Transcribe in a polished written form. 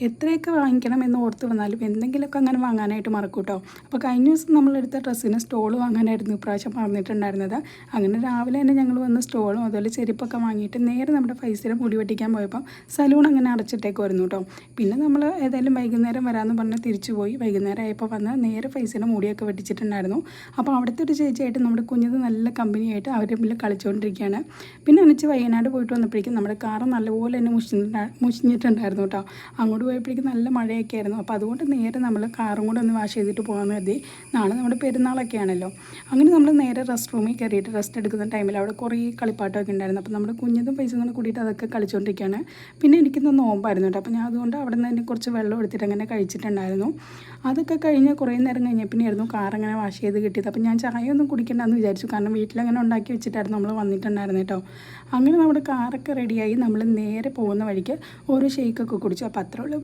എത്രയൊക്കെ വാങ്ങിക്കണം എന്ന് ഓർത്ത് വന്നാലും എന്തെങ്കിലുമൊക്കെ അങ്ങനെ വാങ്ങാനായിട്ട് മറക്കും കേട്ടോ. അപ്പോൾ കഴിഞ്ഞ ദിവസം നമ്മളെടുത്ത ഡ്രസ്സിന് സ്റ്റോൾ വാങ്ങാനായിരുന്നു ഇപ്രാവശ്യം പറഞ്ഞിട്ടുണ്ടായിരുന്നത്. അങ്ങനെ രാവിലെ തന്നെ ഞങ്ങൾ വന്ന് സ്റ്റോളും അതുപോലെ ചെരുപ്പൊക്കെ വാങ്ങിയിട്ട് നേരെ നമ്മുടെ ഫൈസിലെ മുടി വെട്ടിക്കാൻ പോയപ്പോൾ സലൂൺ അങ്ങനെ അടച്ചിട്ടേക്കുമായിരുന്നു കേട്ടോ. പിന്നെ നമ്മൾ ഏതായാലും വൈകുന്നേരം വരാമെന്ന് പറഞ്ഞ് തിരിച്ചു പോയി. വൈകുന്നേരം ആയപ്പോൾ വന്ന് നേരെ ഫൈസിലെ മുടിയൊക്കെ വെട്ടിച്ചിട്ടുണ്ടായിരുന്നു. അപ്പോൾ അവിടുത്തെ ഒരു ചേച്ചിയായിട്ട് നമ്മുടെ കുഞ്ഞത് നല്ല കമ്പനിയായിട്ട് അവർ തമ്മിൽ കളിച്ചുകൊണ്ടിരിക്കുകയാണ്. പിന്നെ എണിച്ച് വയനാട് പോയിട്ട് വന്നപ്പോഴേക്കും നമ്മുടെ കാറ് നല്ലപോലെ തന്നെ മുഷിഞ്ഞിട്ടുണ്ടായിരുന്നു കേട്ടോ. അങ്ങോട്ട് പോയപ്പോഴേക്കും നല്ല മഴയൊക്കെ ആയിരുന്നു. അപ്പോൾ അതുകൊണ്ട് നേരെ നമ്മൾ കാറും കൂടെ ഒന്ന് വാഷ് ചെയ്തിട്ട് പോകാൻ മതി. നാളെ നമ്മുടെ പെരുന്നാളൊക്കെ ആണല്ലോ. അങ്ങനെ നമ്മൾ നേരെ റെസ്റ്റ് റൂമിൽ കയറിയിട്ട് റെസ്റ്റ് എടുക്കുന്ന ടൈമിൽ അവിടെ കുറേ കളിപ്പാട്ടമൊക്കെ ഉണ്ടായിരുന്നു. അപ്പോൾ നമ്മുടെ കുഞ്ഞതും പൈസ കൊണ്ട് കൂടിയിട്ട് അതൊക്കെ കളിച്ചുകൊണ്ടിരിക്കുകയാണ്. പിന്നെ എനിക്കൊന്ന് നോമ്പായിരുന്നു കേട്ടോ. അപ്പോൾ ഞാൻ അതുകൊണ്ട് അവിടെ നിന്ന് തന്നെ കുറച്ച് വെള്ളം എടുത്തിട്ട് അങ്ങനെ കഴിച്ചിട്ടുണ്ടായിരുന്നു. അതൊക്കെ കഴിഞ്ഞ് കുറേ നേരം കഴിഞ്ഞപ്പിന്നെയായിരുന്നു കാറങ്ങനെ വാഷ് ചെയ്ത് കിട്ടിയത്. അപ്പോൾ ഞാൻ ചായ ഒന്നും കുടിക്കണ്ടെന്ന് വിചാരിച്ചു. കാരണം വീട്ടിലങ്ങനെ ഉണ്ടാക്കി വെച്ചിട്ടായിരുന്നു നമ്മൾ വന്നിട്ടുണ്ടായിരുന്നു കേട്ടോ. അങ്ങനെ നമ്മുടെ കാറൊക്കെ റെഡിയായി നമ്മൾ നേരെ പോകുന്ന വഴിക്ക് ഓരോ ഷെയ്ക്കൊക്കെ കുടിച്ചു. അപ്പോൾ അത്രയുള്ള